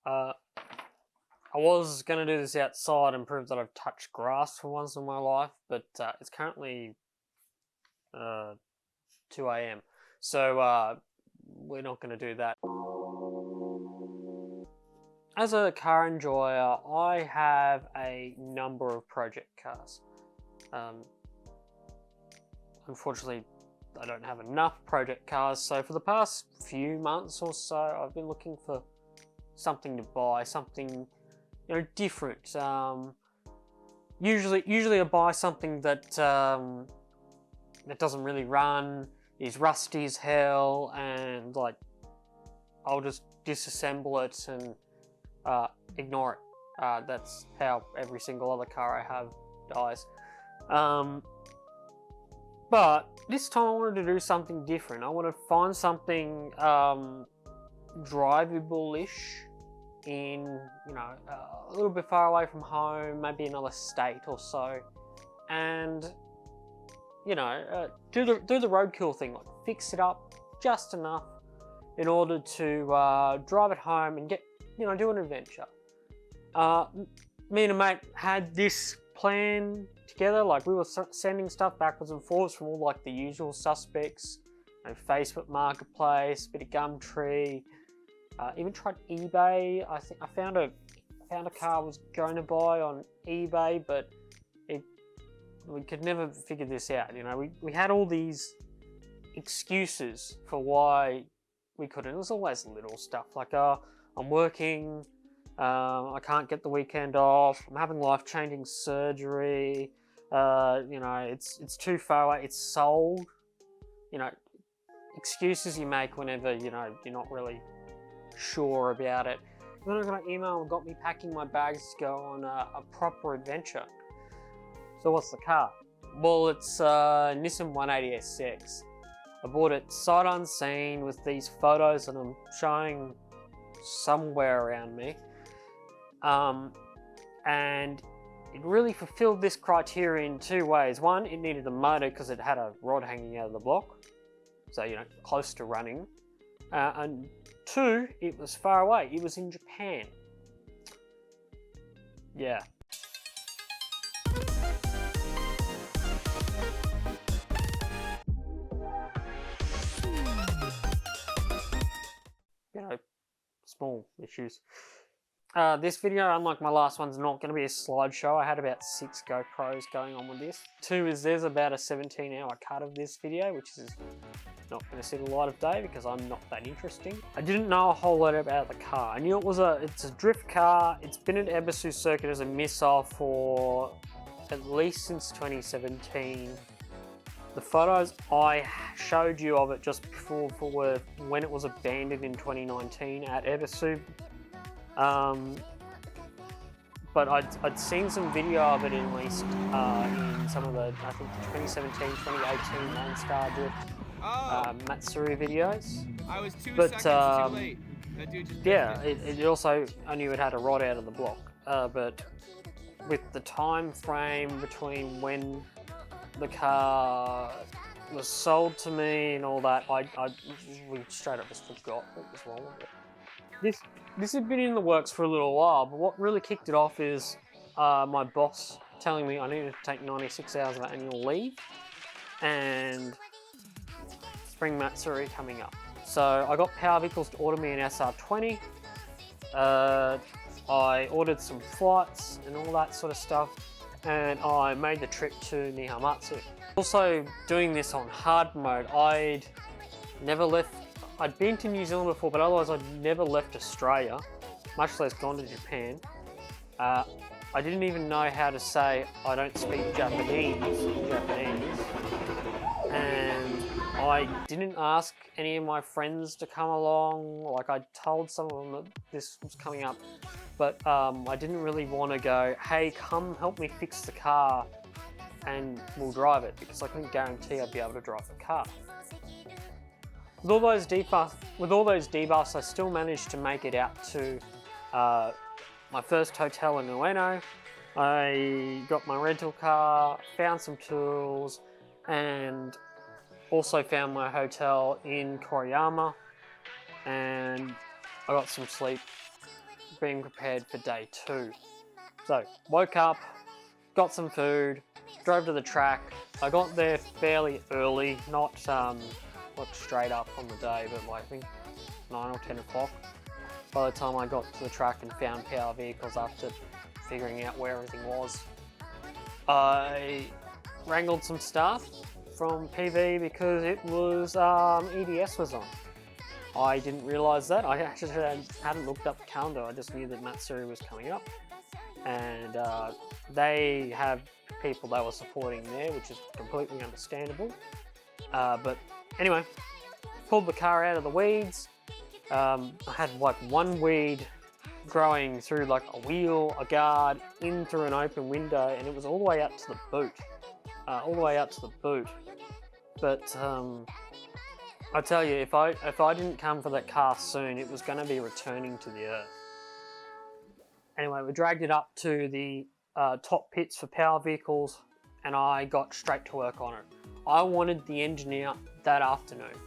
I was going to do this outside and prove that I've touched grass for once in my life, but it's currently 2 a.m. So we're not going to do that. As a car enjoyer, I have a number of project cars. Unfortunately, I don't have enough project cars, so for the past few months or so, I've been looking for something to buy, something different. Usually I buy something that that doesn't really run, is rusty as hell, and like I'll just disassemble it and ignore it. That's how every single other car I have dies. But this time I wanted to do something different. I want to find something drivable-ish in, a little bit far away from home, maybe another state or so, and do the roadkill thing, like fix it up just enough in order to drive it home and get do an adventure. Me and a mate had this plan together. Like, we were sending stuff backwards and forwards from all like the usual suspects, Facebook Marketplace, bit of Gumtree, even tried eBay. I think I found a car I was going to buy on eBay, but we could never figure this out. We had all these excuses for why we couldn't. It was always little stuff like, I'm working, I can't get the weekend off, I'm having life-changing surgery, it's too far away, it's sold. Excuses you make whenever you're not really sure about it. Then I got an email and got me packing my bags to go on a proper adventure. So what's the car? Well, it's a Nissan 180SX. I bought it sight unseen with these photos that I'm showing somewhere around me. And it really fulfilled this criteria in two ways. One, it needed a motor because it had a rod hanging out of the block, so close to running. And two, it was far away. It was in Japan. Yeah. Small issues. This video, unlike my last one, is not going to be a slideshow. I had about 6 GoPros going on with this. There's about a 17-hour cut of this video, which is not going to see the light of day because I'm not that interesting. I didn't know a whole lot about the car. I knew it's a drift car. It's been at Ebisu circuit as a missile for at least since 2017. The photos I showed you of it just before were when it was abandoned in 2019 at Ebisu. But I'd seen some video of it at least in some of the, I think, the 2017, 2018 Lone Star Drift Matsuri videos. I was 2 seconds too late. That dude just it also, I knew it had a rod out of the block. But with the time frame between when the car was sold to me and all that, we straight up just forgot what was wrong with it. This had been in the works for a little while, but what really kicked it off is my boss telling me I needed to take 96 hours of annual leave and Spring Matsuri coming up. So I got Power Vehicles to order me an SR20. I ordered some flights and all that sort of stuff, and I made the trip to Nihamatsu. Also doing this on hard mode. I'd been to New Zealand before, but otherwise I'd never left Australia, much less gone to Japan. I didn't even know how to say I don't speak Japanese, and I didn't ask any of my friends to come along. Like, I told some of them that this was coming up, but I didn't really want to go, hey, come help me fix the car and we'll drive it, because I couldn't guarantee I'd be able to drive the car. With all those debuffs, I still managed to make it out to my first hotel in Ueno. I got my rental car, found some tools, and also found my hotel in Koriyama, and I got some sleep. being prepared for day 2. So, woke up, got some food, drove to the track. I got there fairly early, not like straight up on the day, but like I think 9 or 10 o'clock. By the time I got to the track and found power vehicles after figuring out where everything was, I wrangled some stuff from PV because it was EDS was on. I didn't realise that. I actually hadn't looked up the calendar. I just knew that Matsuri was coming up, and they have people they were supporting there, which is completely understandable. But anyway, pulled the car out of the weeds. I had like one weed growing through like a wheel, a guard, in through an open window, and it was all the way up to the boot. But I tell you, if I didn't come for that car soon, it was going to be returning to the earth. Anyway, we dragged it up to the top pits for power vehicles, and I got straight to work on it. I wanted the engineer that afternoon.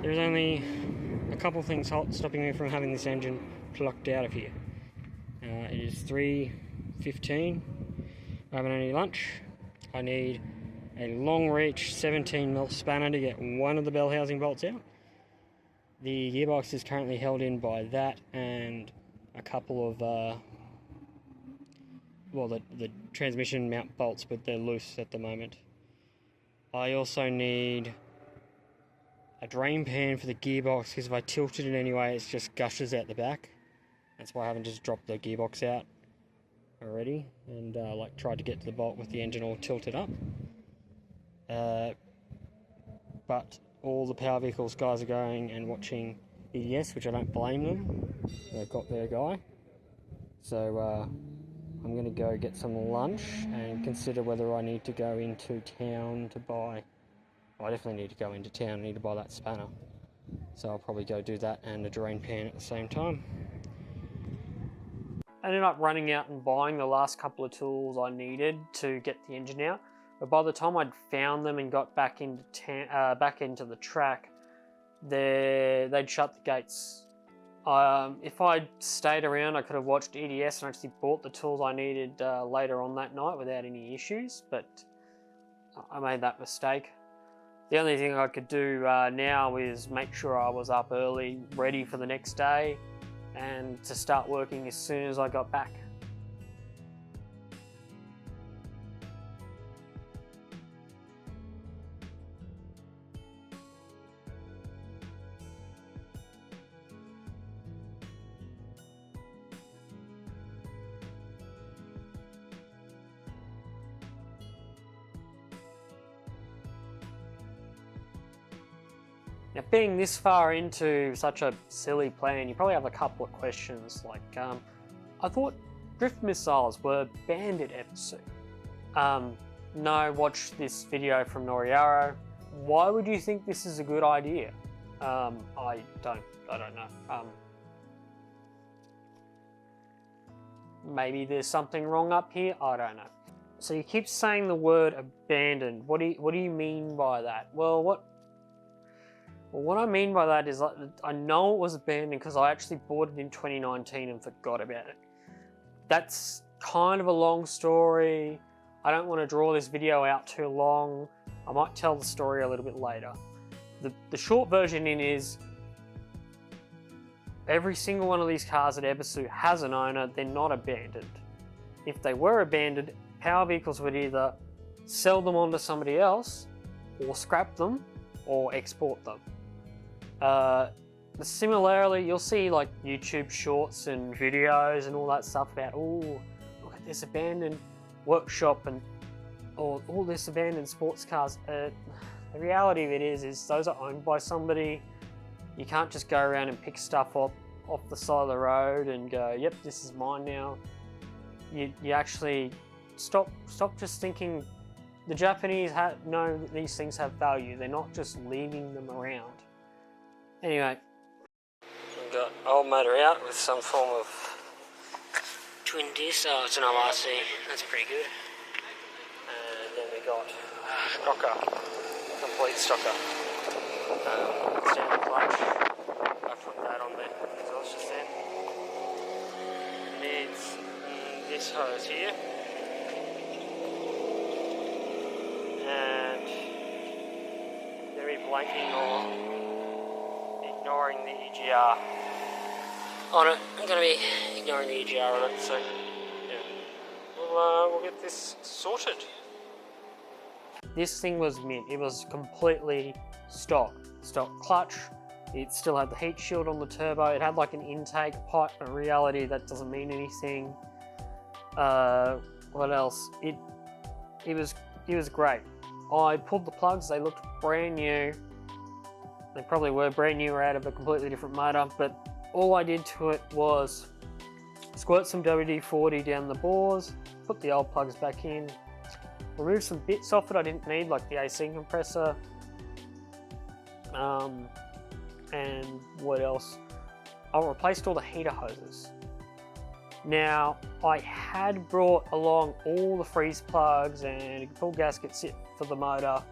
there's only a couple things stopping me from having this engine plucked out of here. It is 3:15. I haven't had any lunch. I need a long reach 17mm spanner to get one of the bell housing bolts out. The gearbox is currently held in by that and a couple of the transmission mount bolts, but they're loose at the moment. I also need a drain pan for the gearbox, because if I tilted it anyway, it just gushes out the back. That's why I haven't just dropped the gearbox out already and tried to get to the bolt with the engine all tilted up. But all the power vehicles guys are going and watching EDS, which I don't blame them. They've got their guy. So I'm going to go get some lunch and consider whether I need to go into town to buy... I definitely need to go into town. I need to buy that spanner. So I'll probably go do that and a drain pan at the same time. I ended up running out and buying the last couple of tools I needed to get the engine out. But by the time I'd found them and got back into the track, they'd shut the gates. If I'd stayed around, I could have watched EDS and actually bought the tools I needed later on that night without any issues, but I made that mistake. The only thing I could do now is make sure I was up early, ready for the next day, and to start working as soon as I got back. Now, being this far into such a silly plan, you probably have a couple of questions like, I thought drift missiles were banned at Ebisu. No, watch this video from Noriaro. Why would you think this is a good idea? I don't know. Maybe there's something wrong up here, I don't know. So you keep saying the word abandoned. What do you mean by that? Well, what I mean by that is I know it was abandoned because I actually bought it in 2019 and forgot about it. That's kind of a long story. I don't want to draw this video out too long. I might tell the story a little bit later. The short version is every single one of these cars at Ebisu has an owner. They're not abandoned. If they were abandoned, power vehicles would either sell them on to somebody else or scrap them or export them. Similarly, you'll see like YouTube shorts and videos and all that stuff about, oh, look at this abandoned workshop or all this abandoned sports cars. The reality of it is those are owned by somebody. You can't just go around and pick stuff up off the side of the road and go, yep, this is mine now. You actually stop just thinking. The Japanese know that these things have value. They're not just leaving them around. Anyway, we've got old motor out with some form of twin disc. Oh, it's an LRC. That's pretty good. And then we got stocker, complete stocker. Standard clutch. I put that on the exhaust just then. Needs this hose here. And very blanking or ignoring the EGR on it. I'm going to be ignoring the EGR on it, so yeah, we'll get this sorted. This thing was mint. It was completely stock clutch. It still had the heat shield on the turbo. It had like an intake pipe, but in reality that doesn't mean anything. What else? It was great. I pulled the plugs. They looked brand new. They probably were brand new or out of a completely different motor, but all I did to it was squirt some WD-40 down the bores, put the old plugs back in, remove some bits off it I didn't need, like the AC compressor, and what else? I replaced all the heater hoses. Now, I had brought along all the freeze plugs and a full gasket set for the motor,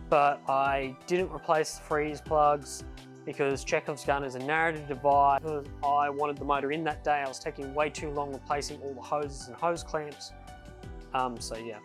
but I didn't replace the freeze plugs. because Chekhov's gun is a narrative device. Because I wanted the motor in that day, I was taking way too long replacing all the hoses and hose clamps. So yeah.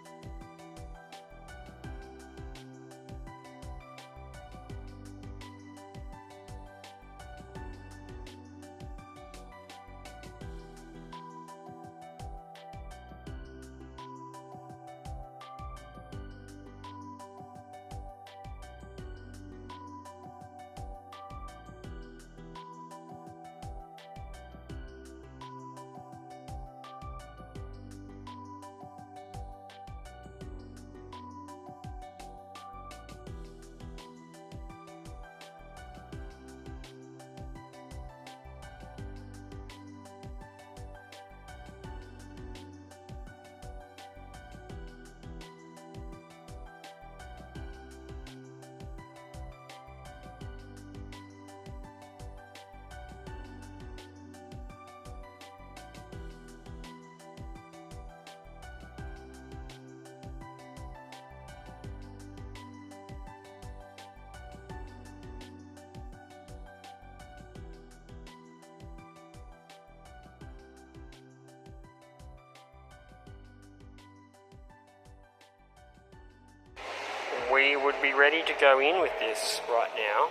We would be ready to go in with this right now,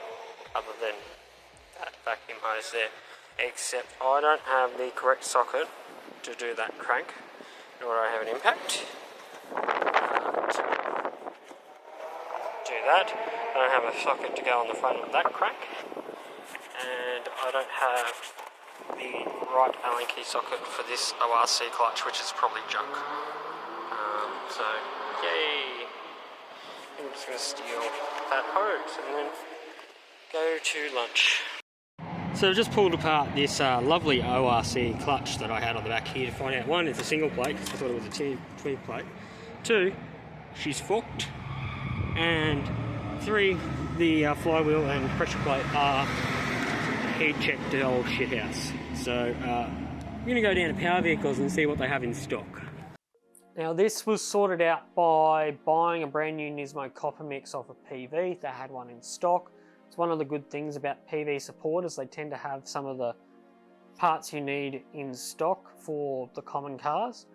other than that vacuum hose there, except I don't have the correct socket to do that crank, nor do I have an impact. Do that. I don't have a socket to go on the front of that crank, and I don't have the right Allen key socket for this ORC clutch, which is probably junk. So, yay! I'm just going to steal that hose and then go to lunch. So I've just pulled apart this lovely ORC clutch that I had on the back here to find out, one, it's a single plate, because I thought it was a twin plate. Two, she's forked. And three, the flywheel and pressure plate are heat checked to old shithouse. So I'm going to go down to Power Vehicles and see what they have in stock. Now this was sorted out by buying a brand new Nismo copper mix off of PV. They had one in stock. It's one of the good things about PV support is they tend to have some of the parts you need in stock for the common cars.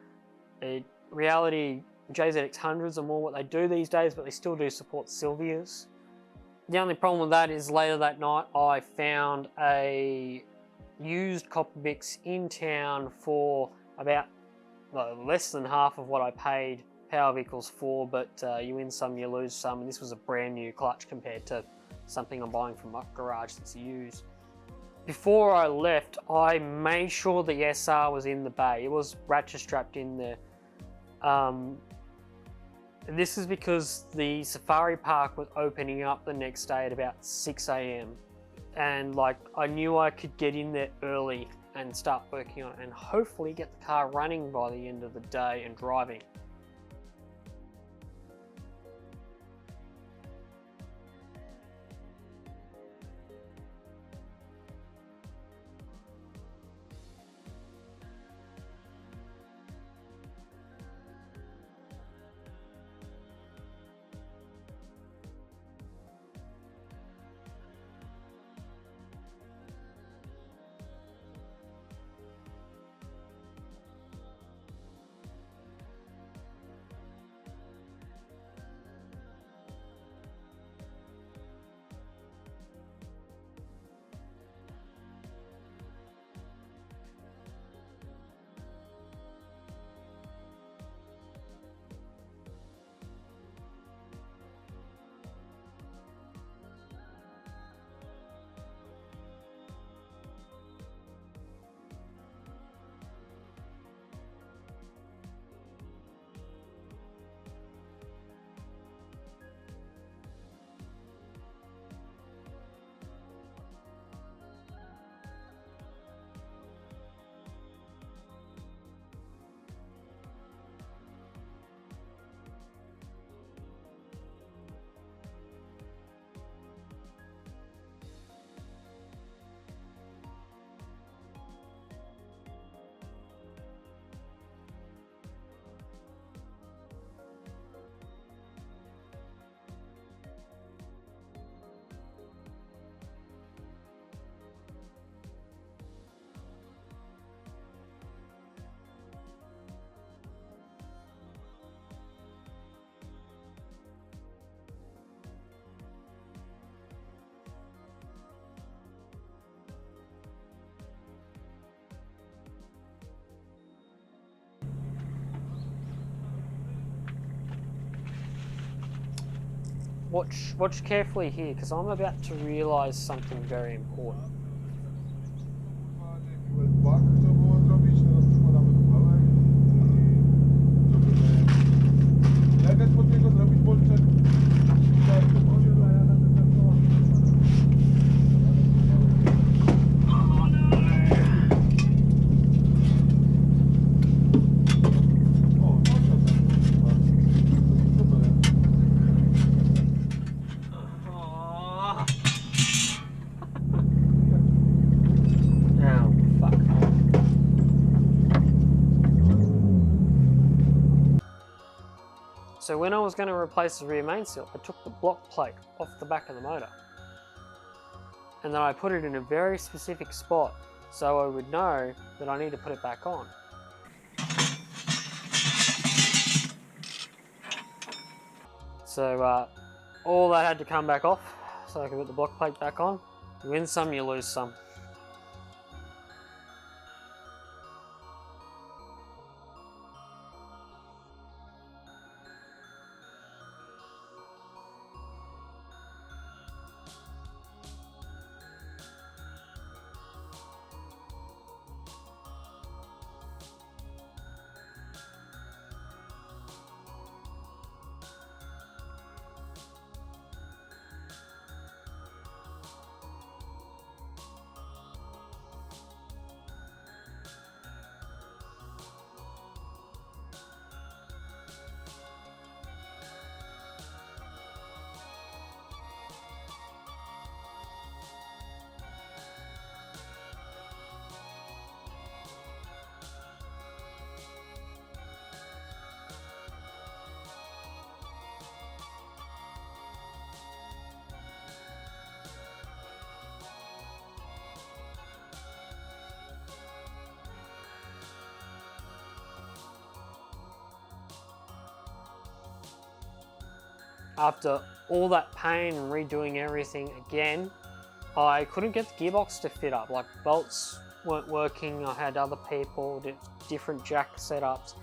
In reality, JZX100s are more what they do these days, but they still do support Silvias. The only problem with that is later that night I found a used copper mix in town for about less than half of what I paid Power Vehicles for, but you win some, you lose some, and this was a brand new clutch compared to something I'm buying from a garage that's used. Before I left, I made sure the SR was in the bay. It was ratchet strapped in there. This is because the safari park was opening up the next day at about 6 AM. And like, I knew I could get in there early and start working on it and hopefully get the car running by the end of the day and driving. watch carefully here, because I'm about to realise something very important. Bak, to było zrobić, teraz przykładamy kubełek i robimy... Jak pod niego zrobić bolczek? So when I was going to replace the rear main seal, I took the block plate off the back of the motor. And then I put it in a very specific spot so I would know that I need to put it back on. So all that had to come back off so I could put the block plate back on. You win some, you lose some. After all that pain and redoing everything again, I couldn't get the gearbox to fit up. Like, bolts weren't working. I had other people did different jack setups.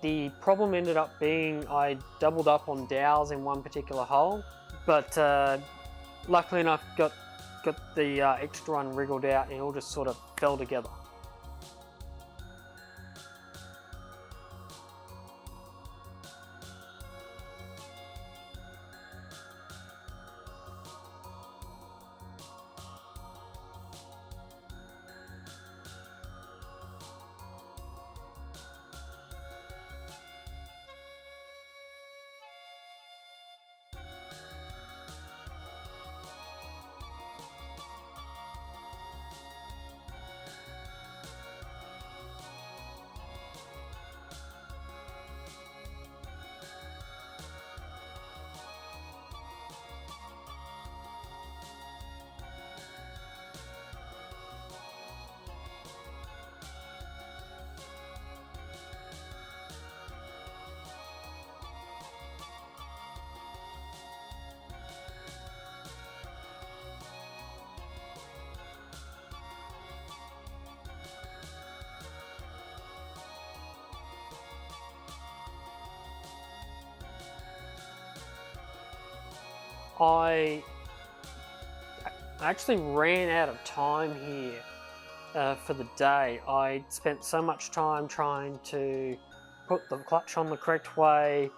The problem ended up being I doubled up on dowels in one particular hole, but luckily enough got the extra one wriggled out and it all just sort of fell together. I actually ran out of time here for the day. I spent so much time trying to put the clutch on the correct way,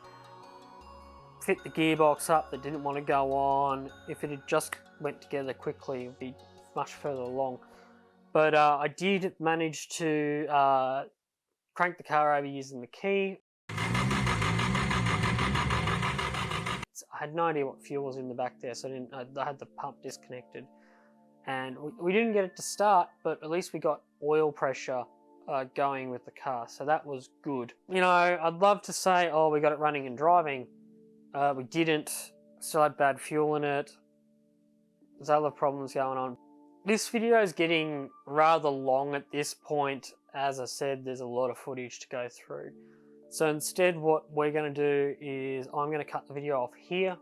fit the gearbox up that didn't want to go on. If it had just went together quickly, it would be much further along. But I did manage to crank the car over using the key. I had no idea what fuel was in the back there, so I had the pump disconnected. And we didn't get it to start, but at least we got oil pressure going with the car, so that was good. You know, I'd love to say, oh, we got it running and driving. We didn't. Still had bad fuel in it. There's other problems going on. This video is getting rather long at this point. As I said, there's a lot of footage to go through. So instead what we're going to do is I'm going to cut the video off here.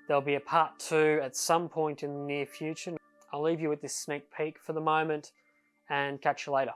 There'll be a part 2 at some point in the near future. I'll leave you with this sneak peek for the moment and catch you later.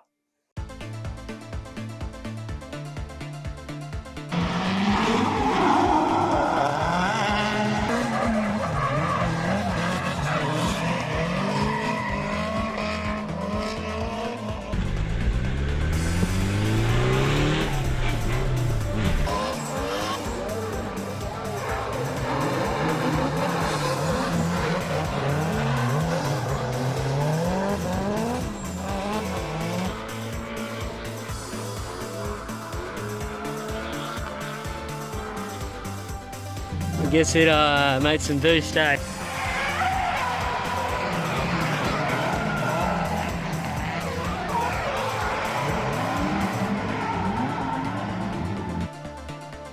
Guess it made some boost, eh?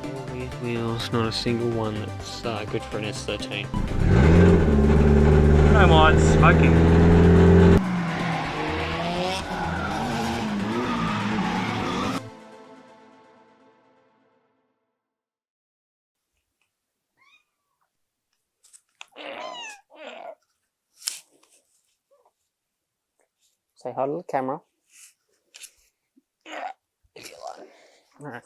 All these wheels, not a single one that's good for an S13. No mind smoking. Say hi to the camera. Alright.